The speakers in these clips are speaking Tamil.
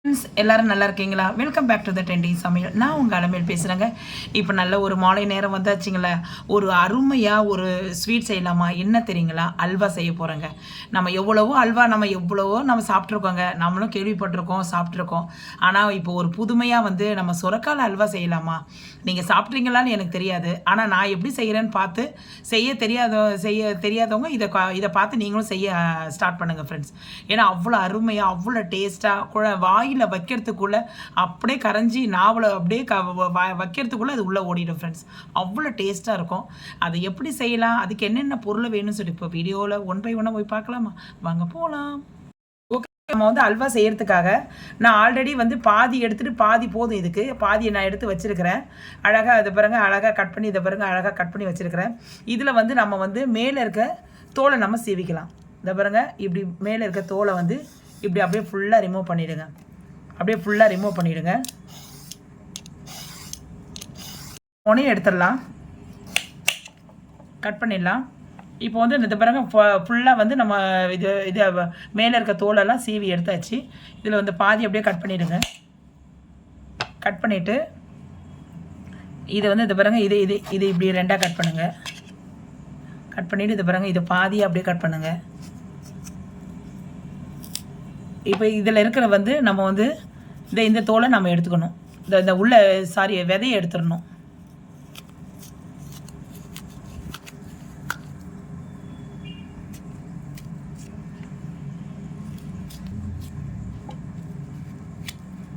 ஃப்ரெண்ட்ஸ் எல்லாரும் நல்லா இருக்கீங்களா? வெல்கம் பேக் டு த டென்டி சமையல். நான் உங்கள் அலமேல் பேசுகிறேங்க. இப்போ நல்ல ஒரு மாலை நேரம் வந்தாச்சுங்களே, ஒரு அருமையாக ஒரு ஸ்வீட் செய்யலாமா? என்ன தெரியுங்களா? அல்வா செய்ய போகிறேங்க. நம்ம எவ்வளவோ நம்ம சாப்பிட்ருக்கோங்க. நம்மளும் கேள்விப்பட்டிருக்கோம், சாப்பிட்ருக்கோம். ஆனால் இப்போ ஒரு புதுமையாக நம்ம சுரக்கால அல்வா செய்யலாமா? நீங்கள் சாப்பிட்றீங்களான்னு எனக்கு தெரியாது. ஆனால் நான் எப்படி செய்கிறேன்னு பார்த்து செய்ய தெரியாதவங்க இதை பார்த்து நீங்களும் செய்ய ஸ்டார்ட் பண்ணுங்கள் ஃப்ரெண்ட்ஸ். ஏன்னா அவ்வளோ அருமையாக, அவ்வளோ டேஸ்ட்டாக வாயில் வைக்கிறதுக்குள்ளே அப்படியே கரைஞ்சி நாவலை அப்படியே வைக்கிறதுக்குள்ளே அது உள்ளே ஓடிடும் ஃப்ரெண்ட்ஸ். அவ்வளோ டேஸ்ட்டாக இருக்கும். அதை எப்படி செய்யலாம், அதுக்கு என்னென்ன பொருள் வேணும்னு சொல்லி இப்போ வீடியோவில் ஒன் பை ஒன்னாக போய் பார்க்கலாமா? வாங்க போகலாம். ஓகே, நம்ம அல்வா செய்கிறதுக்காக நான் ஆல்ரெடி பாதி எடுத்துகிட்டு பாதி போதும், இதுக்கு பாதியை நான் எடுத்து வச்சுருக்கிறேன். அழகாக இதை பாருங்க, அழகாக கட் பண்ணி இதை பாருங்க, அழகாக கட் பண்ணி வச்சுருக்கிறேன். இதில் நம்ம மேலே இருக்க தோலை நம்ம சீவிக்கலாம். இதை பாருங்க, இப்படி மேலே இருக்க தோலை இப்படி அப்படியே ஃபுல்லாக ரிமூவ் பண்ணிவிடுங்க. அப்படியே ஃபுல்லாக ரிமூவ் பண்ணிவிடுங்க. உடனே எடுத்துடலாம், கட் பண்ணிடலாம். இப்போ இந்த பாருங்க, ஃபுல்லாக நம்ம இது மேலே இருக்க தோலெல்லாம் சீவி எடுத்தாச்சு. இதில் பாதி அப்படியே கட் பண்ணிவிடுங்க. கட் பண்ணிவிட்டு இதை இது பாருங்க, இது இப்படி ரெண்டாக கட் பண்ணுங்கள். கட் பண்ணிவிட்டு இது பாருங்க, இது பாதியாக அப்படியே கட் பண்ணுங்கள். இப்போ இதில் இருக்கிற நம்ம இந்த தோலை நம்ம எடுத்துக்கணும். இந்த உள்ள விதையை எடுத்துடணும்.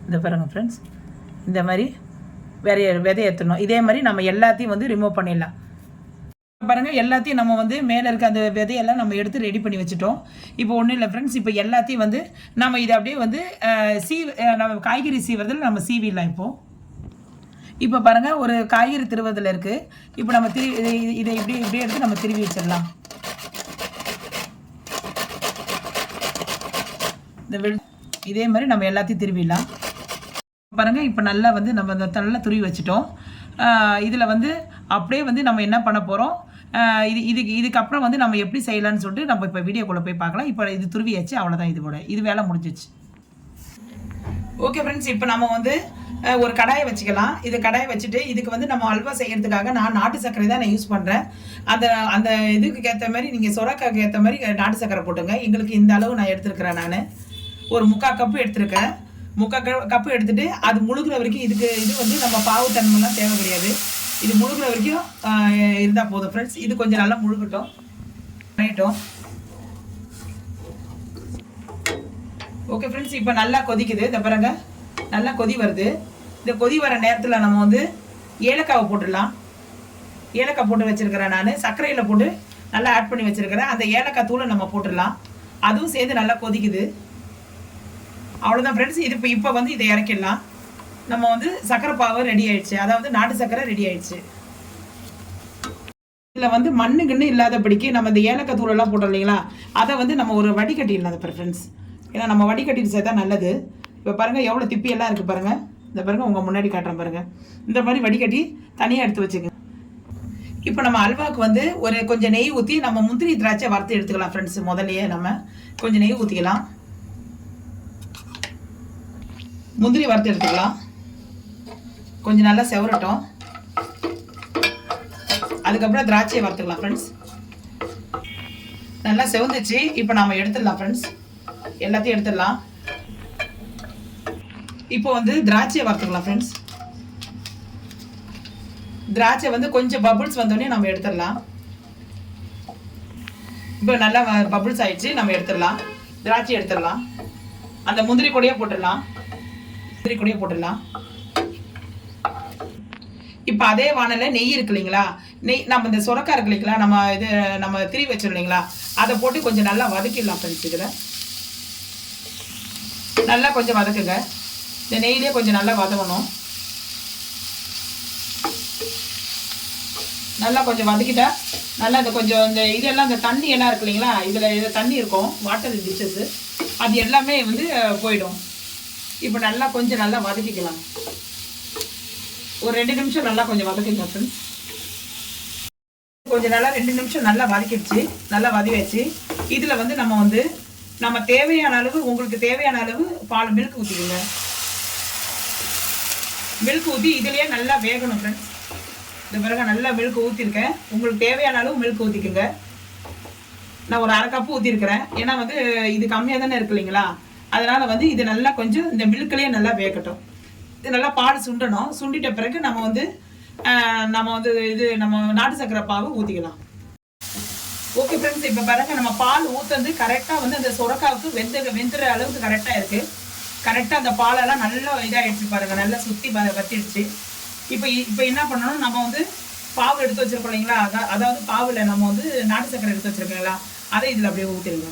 இந்த பாருங்க ஃப்ரெண்ட்ஸ், இந்த மாதிரி விதையை எடுத்துடணும். இதே மாதிரி நம்ம எல்லாத்தையும் ரிமூவ் பண்ணிடலாம். பாருங்கள், எல்லாத்தையும் நம்ம மேலே இருக்க அந்த விதையெல்லாம் நம்ம எடுத்து ரெடி பண்ணி வச்சுட்டோம். இப்போ ஒன்றும் இல்லை ஃப்ரெண்ட்ஸ், இப்போ எல்லாத்தையும் நம்ம இதை அப்படியே நம்ம காய்கறி சீவுறதில் நம்ம சீவிடலாம். இப்போ பாருங்கள், ஒரு காய்கறி திருவதில் இருக்குது. இப்போ நம்ம இதை இப்படி எடுத்து நம்ம திருவி வச்சிடலாம். இதே மாதிரி நம்ம எல்லாத்தையும் திருவிடலாம். பாருங்கள், இப்போ நல்லா நம்ம நல்லா துருவி வச்சுட்டோம். இதில் அப்படியே நம்ம என்ன பண்ண போகிறோம், இதுக்கப்புறம் நம்ம எப்படி செய்யலாம்னு சொல்லிட்டு நம்ம இப்போ வீடியோக்குள்ளே போய் பார்க்கலாம். இப்போ இது துருவியாச்சு, அவ்வளோதான். இது வேலை முடிஞ்சிச்சு. ஓகே ஃப்ரெண்ட்ஸ், இப்போ நம்ம ஒரு கடாயை வச்சுக்கலாம். இது கடாயை வச்சுட்டு இதுக்கு நம்ம அல்வா செய்கிறதுக்காக நான் நாட்டு சர்க்கரை தான் நான் யூஸ் பண்ணுறேன். அந்த இதுக்கு ஏற்ற மாதிரி நீங்கள் சொரக்காய்க்கு ஏற்ற மாதிரி நாட்டு சர்க்கரை போட்டுங்க. எங்களுக்கு இந்த அளவு நான் எடுத்துருக்கிறேன். நான் ஒரு 3/4 கப்பு எடுத்துருக்கேன். 3/4 கப்பு எடுத்துகிட்டு அது முழுகிற வரைக்கும் இது நம்ம பாவு தன்மைலாம் தேவை கிடையாது. இது முழுகிற வரைக்கும் இருந்தால் போதும் ஃப்ரெண்ட்ஸ். இது கொஞ்சம் நல்லா முழுகட்டும். ஓகே ஃப்ரெண்ட்ஸ், இப்போ நல்லா கொதிக்குது. இந்த பாருங்க, நல்லா கொதி வருது. இந்த கொதி வர நேரத்தில் நம்ம ஏலக்காவை போட்டுடலாம். ஏலக்காய் போட்டு வச்சுருக்கிறேன். நான் சர்க்கரையில் போட்டு நல்லா ஆட் பண்ணி வச்சுருக்கிறேன். அந்த ஏலக்காய் தூளை நம்ம போட்டுடலாம். அதுவும் சேர்ந்து நல்லா கொதிக்குது. அவ்வளோதான் ஃப்ரெண்ட்ஸ். இப்போ இதை இறக்கிடலாம். நம்ம சர்க்கரை பாவு ரெடி ஆயிடுச்சு, அதாவது நாட்டு சர்க்கரை ரெடி ஆயிடுச்சு. இதில் மண்ணுக்குன்னு இல்லாதபடிக்கு நம்ம இந்த ஏலக்காய் தூளெல்லாம் போட்டோம் இல்லைங்களா, அதை நம்ம ஒரு வடிகட்டிடலாம். அதை ஃப்ரெண்ட்ஸ், ஏன்னா நம்ம வடிகட்டிட்டு சேர்த்தா நல்லது. இப்போ பாருங்கள், எவ்வளோ திப்பியெல்லாம் இருக்குது பாருங்கள். இந்த பாருங்கள், உங்கள் முன்னாடி காட்டுறேன் பாருங்கள். இந்த மாதிரி வடிகட்டி தனியாக எடுத்து வச்சுங்க. இப்போ நம்ம அல்வாவுக்கு ஒரு கொஞ்சம் நெய் ஊற்றி நம்ம முந்திரி திராட்சை வறுத்து எடுத்துக்கலாம் ஃப்ரெண்ட்ஸ். முதல்லையே நம்ம கொஞ்சம் நெய் ஊற்றிக்கலாம். முந்திரி வறுத்து எடுத்துக்கலாம். கொஞ்சம் நல்லா செவரட்டும். அதுக்கப்புறம் திராட்சையை வறுத்துக்கலாம் ஃப்ரெண்ட்ஸ். நல்லா செவந்துச்சு. இப்போ நம்ம எடுத்துடலாம் ஃப்ரெண்ட்ஸ், எல்லாத்தையும் எடுத்துடலாம். இப்போ திராட்சையை வறுத்துக்கலாம் ஃப்ரெண்ட்ஸ். திராட்சை கொஞ்சம் பபுள்ஸ் வந்தோடனே நம்ம எடுத்துடலாம். இப்போ நல்லா பபுள்ஸ் ஆயிடுச்சு, நம்ம எடுத்துடலாம். திராட்சை எடுத்துடலாம். அந்த முந்திரி கொடியே போட்டுடலாம். இப்போ அதே வானல்ல நெய் இருக்கு இல்லைங்களா, நெய் நம்ம இந்த சுரக்காய் இருக்கு இல்லைங்களா, நம்ம திரி வச்சோம் இல்லைங்களா, அதை போட்டு கொஞ்சம் நல்லா வதக்கிடலாம் ஃப்ரெண்ட்ஸ். இதில் நல்லா கொஞ்சம் வதக்குங்க. இந்த நெய்லேயே கொஞ்சம் நல்லா வதக்கணும். நல்லா கொஞ்சம் வதக்கிட்டா நல்லா கொஞ்சம் இதெல்லாம் இந்த தண்ணி எல்லாம் இருக்கு இல்லைங்களா, இதில் தண்ணி இருக்கும், வாட்டர் டிஷ்ஷஸ், அது எல்லாமே போயிடும். இப்போ நல்லா கொஞ்சம் நல்லா வதக்கிக்கலாம். ஒரு 2 நிமிஷம் நல்லா கொஞ்சம் வதக்கிக்கலாம் ஃப்ரெண்ட்ஸ். கொஞ்சம் நல்லா 2 நிமிஷம் நல்லா வதக்கிடுச்சு, நல்லா வதக்கிடுச்சு. இதில் நம்ம நம்ம தேவையான அளவு, உங்களுக்கு தேவையான அளவு பால் மில்க் ஊற்றிக்கோங்க. மில்க் ஊற்றி இதுலேயே நல்லா வேகணும் ஃப்ரெண்ட்ஸ். இந்த பிறகு நல்லா மில்க் ஊற்றிருக்கேன். உங்களுக்கு தேவையான அளவு மில்க் ஊற்றிக்குங்க. நான் ஒரு 1/2 கப்பு ஊற்றிருக்கிறேன். ஏன்னா வந்து இது கம்மியாக தானே இருக்கு இல்லைங்களா, அதனால் வந்து இது நல்லா கொஞ்சம் இந்த மில்க்லேயே நல்லா வேகட்டும். இது நல்லா பால் சுண்டணும். சுண்டிட்ட பிறகு நம்ம வந்து நம்ம நாட்டு சர்க்கரை பாவு ஊற்றிக்கலாம். ஓகே ஃப்ரெண்ட்ஸ், இப்போ பாருங்க நம்ம பால் ஊற்றுறது கரெக்டாக வந்து அந்த சுரக்காவுக்கு வெந்துற அளவுக்கு கரெக்டாக இருக்குது. கரெக்டாக அந்த பாலெல்லாம் நல்லா இதாகிடுச்சு பாருங்கள், நல்லா சுற்றி வத்திடுச்சு. இப்போ என்ன பண்ணணும், நம்ம வந்து பாவு எடுத்து வச்சுருக்கோம் இல்லைங்களா, அதாவது பாவில் நம்ம வந்து நாட்டு சர்க்கரை எடுத்து வச்சுருக்கீங்களா, அதை இதில் அப்படியே ஊற்றிடுங்க.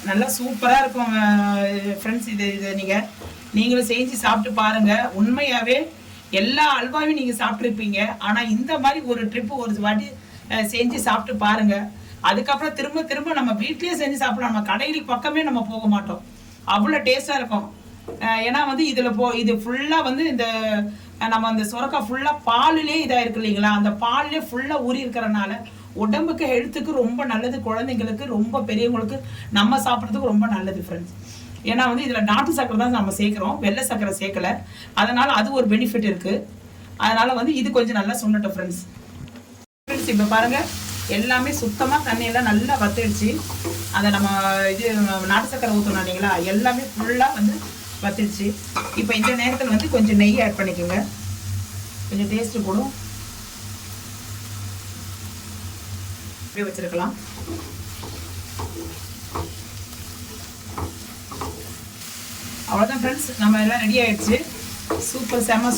நல்லா சூப்பராக இருக்கும் ஃப்ரெண்ட்ஸ். இது நீங்களும் செஞ்சு சாப்பிட்டு பாருங்கள். உண்மையாகவே எல்லா அல்வாவையும் நீங்கள் சாப்பிட்ருப்பீங்க. ஆனால் இந்த மாதிரி ஒரு ட்ரிப்பு ஒரு வாட்டி செஞ்சு சாப்பிட்டு பாருங்கள். அதுக்கப்புறம் திரும்ப திரும்ப நம்ம வீட்லேயே செஞ்சு சாப்பிடலாம். நம்ம கடைகளுக்கு பக்கமே நம்ம போக மாட்டோம். அவ்வளோ டேஸ்ட்டாக இருக்கும். ஏன்னா வந்து இது ஃபுல்லாக வந்து நம்ம அந்த சுரக்காய் ஃபுல்லாக பாலிலே இதாக இருக்கு இல்லைங்களா, அந்த பாலிலே ஃபுல்லாக ஊறி இருக்கிறனால உடம்புக்கு ஹெல்த்துக்கு ரொம்ப நல்லது. குழந்தைங்களுக்கு ரொம்ப பெரியவங்களுக்கு நம்ம சாப்பிட்றதுக்கு ரொம்ப நல்லது ஃப்ரெண்ட்ஸ். ஏன்னா வந்து இதில் நாட்டு சர்க்கரை தான் நம்ம சேர்க்குறோம், வெள்ளை சர்க்கரை சேர்க்கலை. அதனால் அது ஒரு பெனிஃபிட் இருக்குது. அதனால் வந்து இது கொஞ்சம் நல்லா சுண்டட்டும் ஃப்ரெண்ட்ஸ். இப்போ பாருங்கள், எல்லாமே சுத்தமாக தண்ணியெல்லாம் நல்லா வத்திடுச்சு. அதை நம்ம நாட்டு சர்க்கரை ஊற்றணும் இல்லைங்களா, எல்லாமே ஃபுல்லாக வந்து வத்திடுச்சு. இப்போ இந்த நேரத்தில் வந்து கொஞ்சம் நெய் ஆட் பண்ணிக்கோங்க, கொஞ்சம் டேஸ்ட்டு போடும். அப்படியே வச்சுருக்கலாம். அவ்வளோதான் ஃப்ரெண்ட்ஸ், நம்ம எல்லாம் ரெடி ஆகிடுச்சு.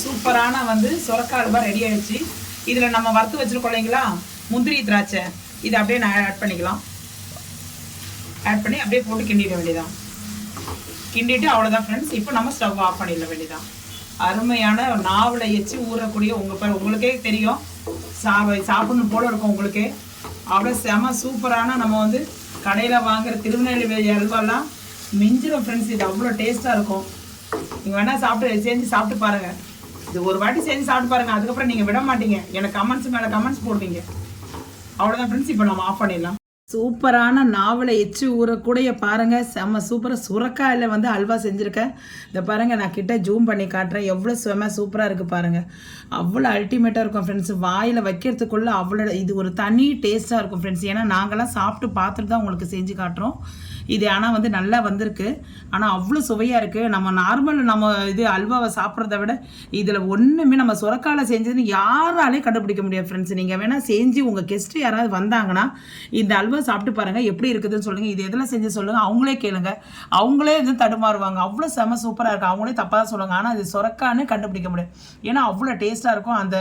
சூப்பரான வந்து சுரக்காய் அல்வா ரெடி ஆகிடுச்சு. இதில் நம்ம வறுத்து வச்சுருக்கோம் இல்லைங்களா முந்திரி திராட்சை, இதை அப்படியே நான் ஆட் பண்ணிக்கலாம். ஆட் பண்ணி அப்படியே போட்டு கிண்டிட வேண்டியதான். கிண்டிட்டு அவ்வளோதான் ஃப்ரெண்ட்ஸ். இப்போ நம்ம ஸ்டவ் ஆஃப் பண்ணிட வேண்டியதான். அருமையான நாவில் எச்சு ஊறக்கூடிய உங்களுக்கே தெரியும், சாப்பிடணும் போல இருக்கும் உங்களுக்கு. அவ்வளோ சூப்பரான நம்ம வந்து கடையில் வாங்குகிற திருநெல்வேலி அல்வாலாம் மிஞ்சிடும் ஃப்ரெண்ட்ஸ். இது அவ்வளோ டேஸ்ட்டாக இருக்கும். நீங்கள் வேணால் செஞ்சு சாப்பிட்டு பாருங்கள். இது ஒரு வாட்டி செஞ்சு சாப்பிட்டு பாருங்கள். அதுக்கப்புறம் நீங்கள் விட மாட்டீங்க, எனக்கு கமெண்ட்ஸ் மேலே கமெண்ட்ஸ் போடுவீங்க. அவ்வளோதான் ஃப்ரெண்ட்ஸ், இப்போ நம்ம ஆஃப் பண்ணிடலாம். சூப்பரான நாவலை எச்சு ஊறக்கூடிய பாருங்கள், சூப்பராக சுரக்காயில் வந்து அல்வா செஞ்சுருக்கேன். இதை பாருங்கள், நான் கிட்ட ஜூம் பண்ணி காட்டுறேன். எவ்வளோ சூப்பராக இருக்குது பாருங்கள். அவ்வளோ அல்டிமேட்டாக இருக்கும் ஃப்ரெண்ட்ஸ். வாயில் வைக்கிறதுக்குள்ளே அவ்வளோ இது ஒரு தனி டேஸ்ட்டாக இருக்கும் ஃப்ரெண்ட்ஸ். ஏன்னா நாங்களாம் சாப்பிட்டு பார்த்துட்டு தான் உங்களுக்கு செஞ்சு காட்டுறோம். இது ஆனால் வந்து நல்லா வந்திருக்கு. ஆனால் அவ்வளோ சுவையாக இருக்குது. நம்ம நார்மல் அல்வாவை சாப்பிட்றத விட இதில் ஒன்றுமே நம்ம சுரக்காயில் செஞ்சதுன்னு யாராலையும் கண்டுபிடிக்க முடியாது ஃப்ரெண்ட்ஸ். நீங்கள் வேணால் செஞ்சு உங்கள் கெஸ்ட்டு யாராவது வந்தாங்கன்னா இந்த அல்வா சாப்பிட்டு பாருங்கள், எப்படி இருக்குதுன்னு சொல்லுங்கள். இது எதில் செஞ்சு சொல்லுங்கள், அவங்களே கேளுங்க. அவங்களே தடுமாறுவாங்க. அவ்வளோ சூப்பராக இருக்குது. அவங்களே தப்பாக தான் சொல்லுவாங்க. ஆனால் அது சுரக்கான்னு கண்டுபிடிக்க முடியாது. ஏன்னா அவ்வளோ டேஸ்ட்டாக இருக்கும். அந்த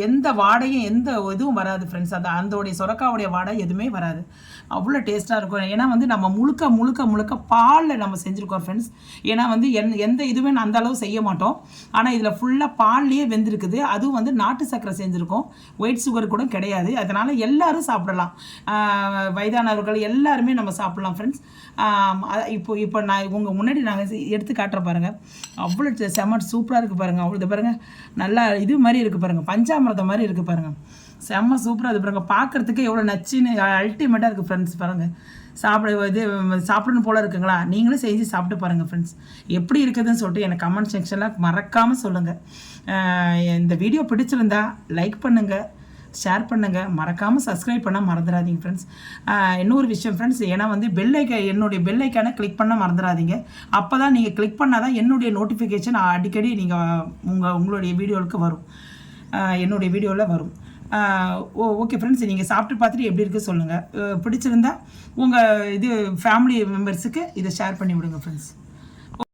எந்த வாடையும் எந்த இதுவும் வராது ஃப்ரெண்ட்ஸ். அதோடைய சுரக்காவுடைய வாடை எதுவுமே வராது. அவ்வளோ டேஸ்ட்டாக இருக்கும். ஏன்னா வந்து நம்ம முழுக்க பாலில் நம்ம செஞ்சுருக்கோம் ஃப்ரெண்ட்ஸ். ஏன்னா வந்து எந்த இதுவுமே அந்த அளவு செய்ய மாட்டோம். ஆனால் இதில் ஃபுல்லாக பால்லையே வெந்திருக்குது. அதுவும் வந்து நாட்டு சர்க்கரை செஞ்சுருக்கோம், ஒயிட் சுகர் கூட கிடையாது. அதனால் எல்லாரும் சாப்பிடலாம். வயதானவர்கள் எல்லாருமே நம்ம சாப்பிடலாம் ஃப்ரெண்ட்ஸ். இப்போ நான் உங்கள் முன்னாடி நாங்கள் எடுத்து காட்டுற பாருங்கள். அவ்வளோ சூப்பராக இருக்குது பாருங்கள். அவ்வளோ பாருங்கள், நல்லா இது மாதிரி இருக்குது பாருங்கள், பஞ்சாமிரதம் மாதிரி இருக்குது பாருங்கள். சூப்பராக இது பாருங்கள். பார்க்குறதுக்கு எவ்வளோ நச்சுன்னு அல்டிமேட்டாக இருக்குது ஃப்ரெண்ட்ஸ். பாருங்கள், சாப்பிடணும் போல் இருக்குங்களா? நீங்களும் செஞ்சு சாப்பிட்டு பாருங்கள் ஃப்ரெண்ட்ஸ். எப்படி இருக்குதுன்னு சொல்லிட்டு எனக்கு கமெண்ட் செக்ஷனில் மறக்காமல் சொல்லுங்கள். இந்த வீடியோ பிடிச்சிருந்தா லைக் பண்ணுங்கள், ஷேர் பண்ணுங்கள், மறக்காமல் சப்ஸ்கிரைப் பண்ண மறந்துடாதீங்க ஃப்ரெண்ட்ஸ். இன்னொரு விஷயம் ஃப்ரெண்ட்ஸ், ஏன்னா வந்து என்னுடைய பெல் ஐக்கானை கிளிக் பண்ண மறந்துடாதீங்க. அப்போ தான் நீங்கள் கிளிக் பண்ணால் தான் என்னுடைய நோட்டிஃபிகேஷன் அடிக்கடி உங்களுடைய வீடியோவுக்கு வரும், என்னுடைய வீடியோவில் வரும். ஓகே ஃப்ரெண்ட்ஸ், நீங்கள் சாப்பிட்டு பார்த்துட்டு எப்படி இருக்குது சொல்லுங்கள். பிடிச்சிருந்தா உங்கள் ஃபேமிலி மெம்பர்ஸுக்கு இதை ஷேர் பண்ணி விடுங்க ஃப்ரெண்ட்ஸ்.